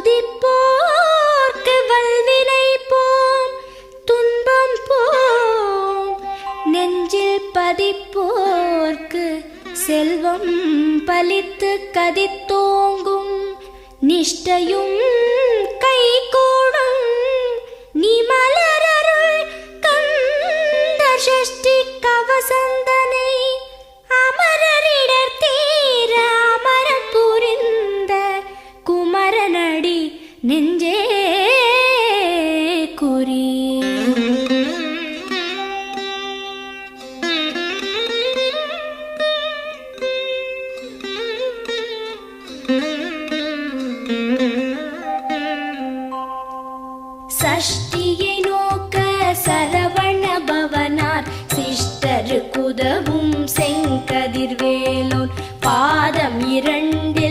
துதிப்போர்க்கு வல்வினை போம் துன்பம் போம், நெஞ்சில் பதிப்போர்க்கு செல்வம் பலித்து கதித்தோங்கும், நிஷ்டையும் கைகூடும் நீ மலரருள் கந்த சஷ்டி கவசந்தனை, அமரரிடர் தீர அமரம் புரிந்த குமரனடி நெஞ்சே குறி. சஷ்டியை நோக்க சரவண பவனார் சிஷ்டரு குதவும் செங்கதிர்வேலோன் பாதம் இரண்டு